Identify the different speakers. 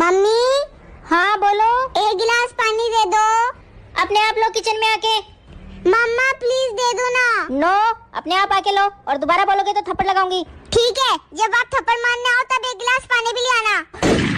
Speaker 1: Mummy.
Speaker 2: हाँ बोलो।
Speaker 1: एक गिलास पानी दे दो।
Speaker 2: अपने आप लो किचन में आके।
Speaker 1: मम्मा प्लीज दे दो ना।
Speaker 2: नो, अपने आप आके लो, और दोबारा बोलोगे तो थप्पड़ लगाऊंगी।
Speaker 1: ठीक है, जब आप थप्पड़ मारने आओ तब एक गिलास पानी भी ले आना।